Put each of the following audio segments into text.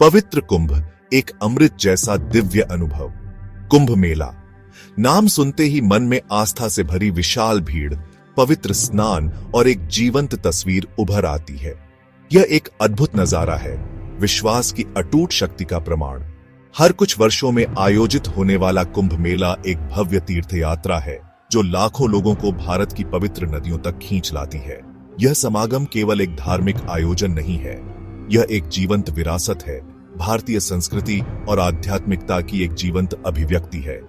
पवित्र कुंभ, एक अमृत जैसा दिव्य अनुभव। कुंभ मेला, नाम सुनते ही मन में आस्था से भरी विशाल भीड़, पवित्र स्नान और एक जीवंत तस्वीर उभर आती है। यह एक अद्भुत नजारा है, विश्वास की अटूट शक्ति का प्रमाण। हर कुछ वर्षों में आयोजित होने वाला कुंभ मेला एक भव्य तीर्थ यात्रा है जो लाखों लोगों को भारत की पवित्र नदियों तक खींच लाती है। यह समागम केवल एक धार्मिक आयोजन नहीं है, यह एक जीवंत विरासत है, भारतीय संस्कृति और आध्यात्मिकता की एक जीवंत अभिव्यक्ति है।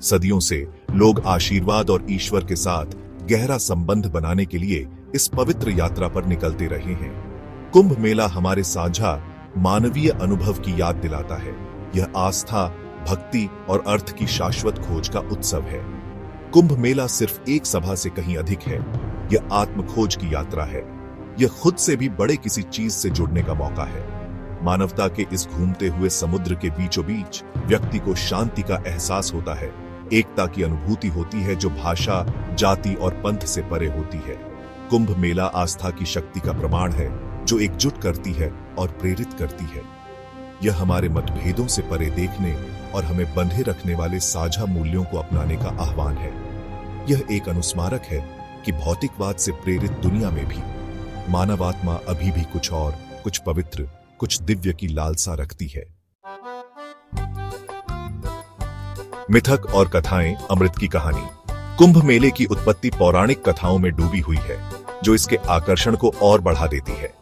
सदियों से लोग आशीर्वाद और ईश्वर के साथ गहरा संबंध बनाने के लिए इस पवित्र यात्रा पर निकलते रहे हैं। कुंभ मेला हमारे साझा मानवीय अनुभव की याद दिलाता है। यह आस्था, भक्ति और अर्थ की शाश्वत खोज का उत्सव है। कुंभ मेला सिर्फ एक सभा से कहीं अधिक है, यह आत्म खोज की यात्रा है। यह खुद से भी बड़े किसी चीज से जुड़ने का मौका है। मानवता के इस घूमते हुए समुद्र के बीचों बीच व्यक्ति को शांति का एहसास होता है, एकता की अनुभूति होती है जो भाषा, जाति और पंथ से परे होती है। कुंभ मेला आस्था की शक्ति का प्रमाण है जो एकजुट करती है और प्रेरित करती है। यह हमारे मतभेदों से परे देखने और हमें बंधे रखने वाले साझा मूल्यों को अपनाने का आह्वान है। यह एक अनुस्मारक है कि भौतिकवाद से प्रेरित दुनिया में भी मानवात्मा अभी भी कुछ और, कुछ पवित्र, कुछ दिव्य की लालसा रखती है। मिथक और कथाएं, अमृत की कहानी। कुंभ मेले की उत्पत्ति पौराणिक कथाओं में डूबी हुई है जो इसके आकर्षण को और बढ़ा देती है।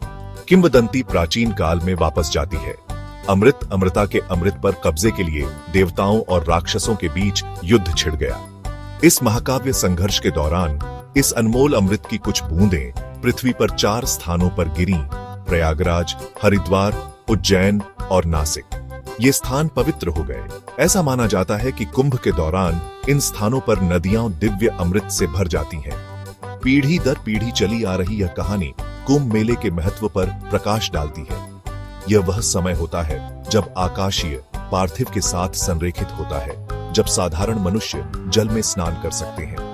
किंवदंती प्राचीन काल में वापस जाती है। अमृत, अमृता के अमृत पर कब्जे के लिए देवताओं और राक्षसों के बीच युद्ध छिड़ गया। इस महाकाव्य संघर्ष के दौरान इस अनमोल अमृत की कुछ बूंदें पृथ्वी पर 4 स्थानों पर गिरी: प्रयागराज, हरिद्वार, उज्जैन और नासिक। ये स्थान पवित्र हो गए। ऐसा माना जाता है कि कुंभ के दौरान इन स्थानों पर नदियां दिव्य अमृत से भर जाती हैं। पीढ़ी दर पीढ़ी चली आ रही यह कहानी कुंभ मेले के महत्व पर प्रकाश डालती है। यह वह समय होता है जब आकाशीय पार्थिव के साथ संरेखित होता है, जब साधारण मनुष्य जल में स्नान कर सकते हैं।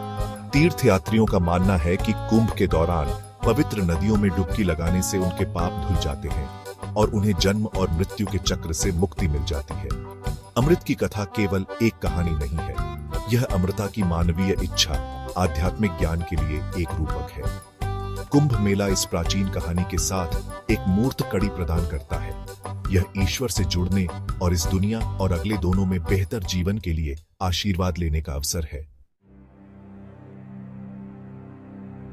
तीर्थयात्रियों का मानना है कि कुंभ के दौरान पवित्र नदियों में डुबकी लगाने से उनके पाप धुल जाते हैं और उन्हें जन्म और मृत्यु के चक्र से मुक्ति मिल जाती है। अमृत की कथा केवल एक कहानी नहीं है, यह अमृता की मानवीय इच्छा, आध्यात्मिक ज्ञान के लिए एक रूपक है। कुंभ मेला इस प्राचीन कहानी के साथ एक मूर्त कड़ी प्रदान करता है। यह ईश्वर से जुड़ने और इस दुनिया और अगले दोनों में बेहतर जीवन के लिए आशीर्वाद लेने का अवसर है।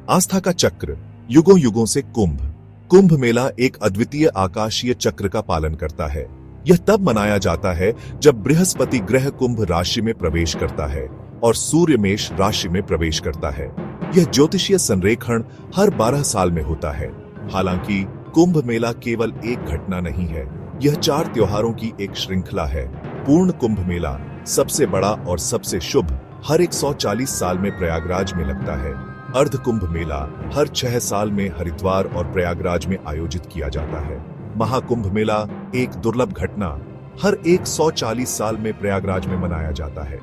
आस्था का चक्र, युगों युगों से कुंभ मेला एक अद्वितीय आकाशीय चक्र का पालन करता है। यह तब मनाया जाता है जब बृहस्पति ग्रह कुंभ राशि में प्रवेश करता है और सूर्य मेष राशि में प्रवेश करता है। यह ज्योतिषीय संरेखण हर 12 साल में होता है। हालांकि कुंभ मेला केवल एक घटना नहीं है, यह 4 त्योहारों की एक श्रृंखला है। पूर्ण कुंभ मेला, सबसे बड़ा और सबसे शुभ, हर 140 साल में प्रयागराज में लगता है। अर्ध कुंभ मेला हर 6 साल में हरिद्वार और प्रयागराज में आयोजित किया जाता है। महाकुंभ मेला, एक दुर्लभ घटना, हर 140 साल में प्रयागराज में मनाया जाता है।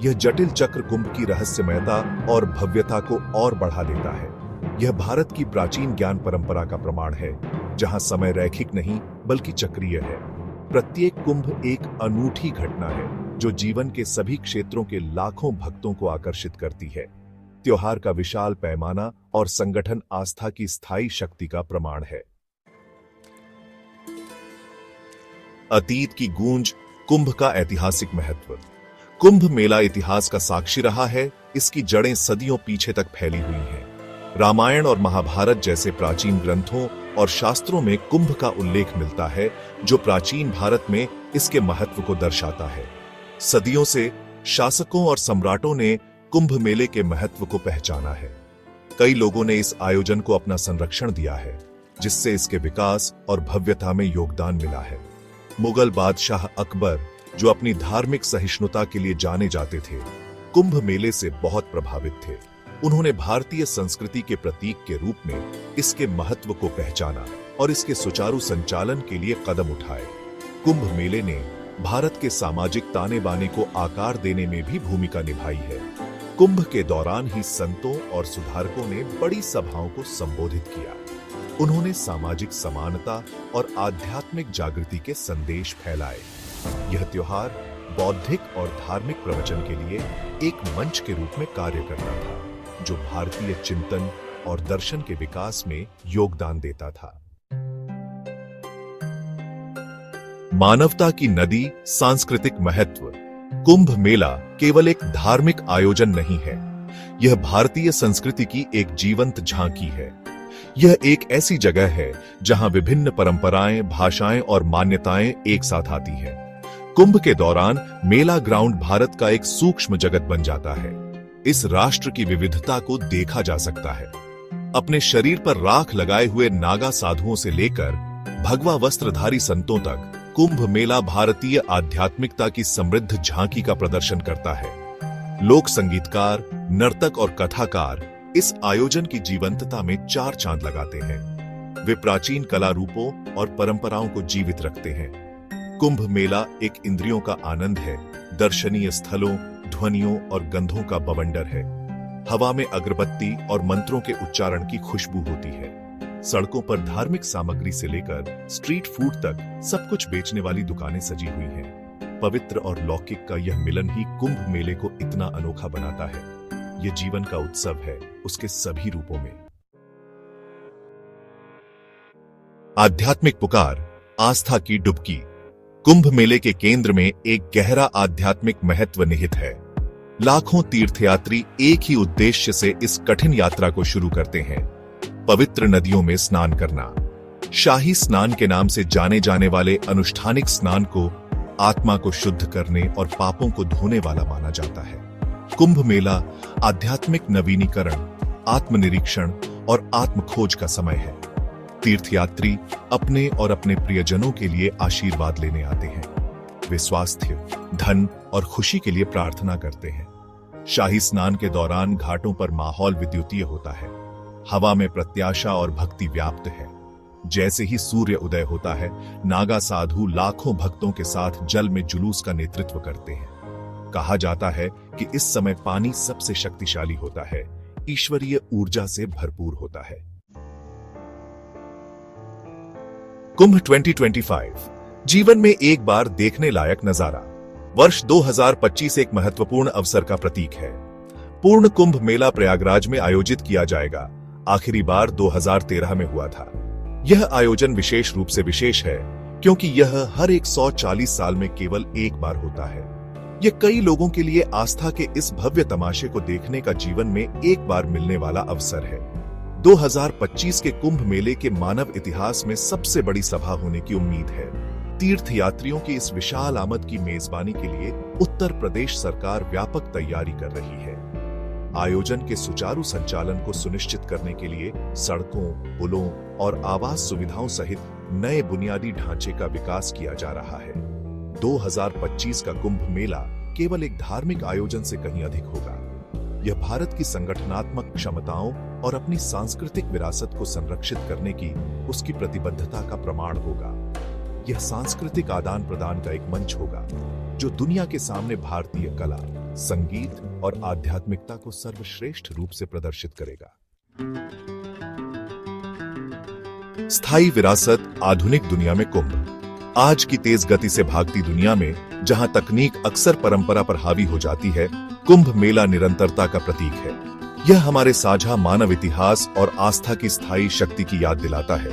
यह जटिल चक्र कुंभ की रहस्यमयता और भव्यता को और बढ़ा देता है। यह भारत की प्राचीन ज्ञान परंपरा का प्रमाण है, जहां समय रैखिक नहीं बल्कि चक्रीय है। प्रत्येक कुंभ एक अनूठी घटना है जो जीवन के सभी क्षेत्रों के लाखों भक्तों को आकर्षित करती है। त्योहार का विशाल पैमाना और संगठन आस्था की स्थायी शक्ति का प्रमाण है। अतीत की गूंज, कुंभ का ऐतिहासिक महत्व। कुंभ मेला इतिहास का साक्षी रहा है, इसकी जड़ें सदियों पीछे तक फैली हुई हैं। रामायण और महाभारत जैसे प्राचीन ग्रंथों और शास्त्रों में कुंभ का उल्लेख मिलता है, जो प्राचीन भारत में इसके महत्व को दर्शाता है। सदियों से शासकों और सम्राटों ने कुंभ मेले के महत्व को पहचाना है। कई लोगों ने इस आयोजन को अपना संरक्षण दिया है, जिससे इसके विकास और भव्यता में योगदान मिला है। मुगल बादशाह अकबर, जो अपनी धार्मिक सहिष्णुता के लिए जाने जाते थे, कुंभ मेले से बहुत प्रभावित थे। उन्होंने भारतीय संस्कृति के प्रतीक के रूप में इसके महत्व को पहचाना और इसके सुचारू संचालन के लिए कदम उठाए। कुंभ मेले ने भारत के सामाजिक ताने बाने को आकार देने में भी भूमिका निभाई है। कुंभ के दौरान ही संतों और सुधारकों ने बड़ी सभाओं को संबोधित किया। उन्होंने सामाजिक समानता और आध्यात्मिक जागृति के संदेश फैलाए। यह त्योहार बौद्धिक और धार्मिक प्रवचन के लिए एक मंच के रूप में कार्य करता था, जो भारतीय चिंतन और दर्शन के विकास में योगदान देता था। मानवता की नदी सांस्कृतिक महत्व। कुंभ मेला केवल एक धार्मिक आयोजन नहीं है, यह भारतीय संस्कृति की एक जीवंत झांकी है। यह एक ऐसी जगह है जहां विभिन्न परंपराएं, भाषाएं और मान्यताएं एक साथ आती हैं। कुंभ के दौरान मेला ग्राउंड भारत का एक सूक्ष्म जगत बन जाता है। इस राष्ट्र की विविधता को देखा जा सकता है। अपने शरीर पर राख लगाए हुए नागा साधुओं से लेकर भगवा वस्त्रधारी संतों तक कुंभ मेला भारतीय आध्यात्मिकता की समृद्ध झांकी का प्रदर्शन करता है। लोक संगीतकार, नर्तक और कथाकार इस आयोजन की जीवंतता में चार चांद लगाते हैं। वे प्राचीन कला रूपों और परंपराओं को जीवित रखते हैं। कुंभ मेला एक इंद्रियों का आनंद है, दर्शनीय स्थलों, ध्वनियों और गंधों का बवंडर है। हवा में अगरबत्ती और मंत्रों के उच्चारण की खुशबू होती है। सड़कों पर धार्मिक सामग्री से लेकर स्ट्रीट फूड तक सब कुछ बेचने वाली दुकानें सजी हुई हैं। पवित्र और लौकिक का यह मिलन ही कुंभ मेले को इतना अनोखा बनाता है। यह जीवन का उत्सव है, उसके सभी रूपों में। आध्यात्मिक पुकार, आस्था की डुबकी। कुंभ मेले के केंद्र में एक गहरा आध्यात्मिक महत्व निहित है। लाखों तीर्थयात्री एक ही उद्देश्य से इस कठिन यात्रा को शुरू करते हैं, पवित्र नदियों में स्नान करना। शाही स्नान के नाम से जाने जाने वाले अनुष्ठानिक स्नान को आत्मा को शुद्ध करने और पापों को धोने वाला माना जाता है। कुंभ मेला आध्यात्मिक नवीनीकरण, आत्मनिरीक्षण और आत्मखोज का समय है। तीर्थयात्री अपने और अपने प्रियजनों के लिए आशीर्वाद लेने आते हैं। वे स्वास्थ्य, धन और खुशी के लिए प्रार्थना करते हैं। शाही स्नान के दौरान घाटों पर माहौल विद्युतीय होता है। हवा में प्रत्याशा और भक्ति व्याप्त है। जैसे ही सूर्य उदय होता है, नागा साधु लाखों भक्तों के साथ जल में जुलूस का नेतृत्व करते हैं। कहा जाता है कि इस समय पानी सबसे शक्तिशाली होता है, ईश्वरीय ऊर्जा से भरपूर होता है। कुंभ 2025 जीवन में एक बार देखने लायक नजारा। वर्ष 2025 एक महत्वपूर्ण अवसर का प्रतीक है। पूर्ण कुंभ मेला प्रयागराज में आयोजित किया जाएगा। आखिरी बार 2013 में हुआ था। यह आयोजन विशेष रूप से विशेष है क्योंकि यह हर 140 साल में केवल एक बार होता है। यह कई लोगों के लिए आस्था के इस भव्य तमाशे को देखने का जीवन में एक बार मिलने वाला अवसर है। 2025 के कुंभ मेले के मानव इतिहास में सबसे बड़ी सभा होने की उम्मीद है। तीर्थयात्रियों की इस विशाल आमद की मेजबानी के लिए उत्तर प्रदेश सरकार व्यापक तैयारी कर रही है। आयोजन के सुचारू संचालन को सुनिश्चित करने के लिए सड़कों, पुलों और आवास सुविधाओं सहित नए बुनियादी ढांचे का विकास किया जा रहा है। 2025 का कुंभ मेला केवल एक धार्मिक आयोजन से कहीं अधिक होगा। यह भारत की संगठनात्मक क्षमताओं और अपनी सांस्कृतिक विरासत को संरक्षित करने की उसकी प्रतिबद्धता का प्रमाण होगा। यह सांस्कृतिक आदान प्रदान का एक मंच होगा जो दुनिया के सामने भारतीय कला, संगीत और आध्यात्मिकता को सर्वश्रेष्ठ रूप से प्रदर्शित करेगा। स्थायी विरासत, आधुनिक दुनिया में कुंभ। आज की तेज गति से भागती दुनिया में जहां तकनीक अक्सर परंपरा पर हावी हो जाती है, कुंभ मेला निरंतरता का प्रतीक है। यह हमारे साझा मानव इतिहास और आस्था की स्थायी शक्ति की याद दिलाता है।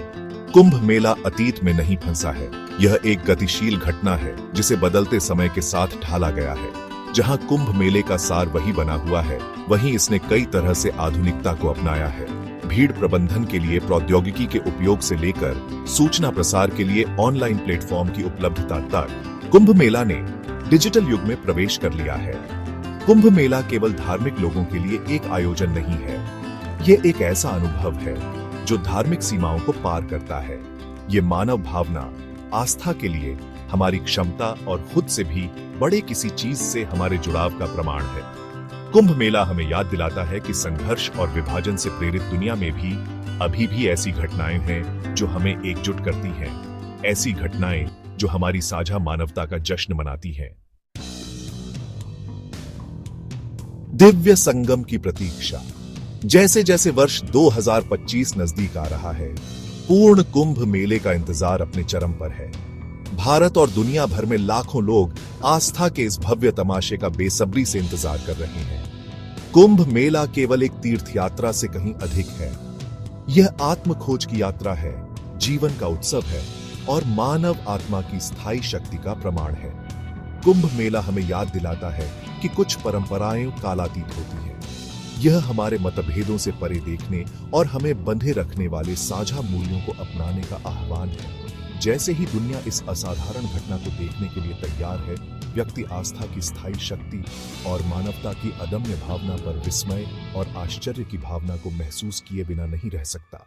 कुंभ मेला अतीत में नहीं फंसा है, यह एक गतिशील घटना है जिसे बदलते समय के साथ ढाला गया है। जहां कुंभ मेले का सार वही बना हुआ है, वहीं इसने कई तरह से आधुनिकता को अपनाया है। भीड़ प्रबंधन के लिए प्रौद्योगिकी के उपयोग से लेकर सूचना प्रसार के लिए ऑनलाइन प्लेटफॉर्म की उपलब्धता तक, कुंभ मेला ने डिजिटल युग में प्रवेश कर लिया है। कुंभ मेला केवल धार्मिक लोगों के लिए एक आयोजन नहीं है, यह एक ऐसा अनुभव है जो धार्मिक सीमाओं को पार करता है। ये मानव भावना, आस्था के लिए हमारी क्षमता और खुद से भी बड़े किसी चीज से हमारे जुड़ाव का प्रमाण है। कुंभ मेला हमें याद दिलाता है कि संघर्ष और विभाजन से प्रेरित दुनिया में भी अभी भी ऐसी घटनाएं हैं जो हमें एकजुट करती हैं, ऐसी घटनाएं जो हमारी साझा मानवता का जश्न मनाती हैं। दिव्य संगम की प्रतीक्षा। जैसे जैसे वर्ष 2025 नजदीक आ रहा है, पूर्ण कुंभ मेले का इंतजार अपने चरम पर है। भारत और दुनिया भर में लाखों लोग आस्था के इस भव्य तमाशे का बेसब्री से इंतजार कर रहे हैं। कुंभ मेला केवल एक तीर्थ यात्रा से कहीं अधिक है। यह आत्म खोज की यात्रा है, जीवन का उत्सव है और मानव आत्मा की स्थायी शक्ति का प्रमाण है। कुंभ मेला हमें याद दिलाता है कि कुछ परंपराएं कालातीत होती हैं। यह हमारे मतभेदों से परे देखने और हमें बंधे रखने वाले साझा मूल्यों को अपनाने का आह्वान है। जैसे ही दुनिया इस असाधारण घटना को देखने के लिए तैयार है, व्यक्ति आस्था की स्थायी शक्ति और मानवता की अदम्य भावना पर विस्मय और आश्चर्य की भावना को महसूस किए बिना नहीं रह सकता।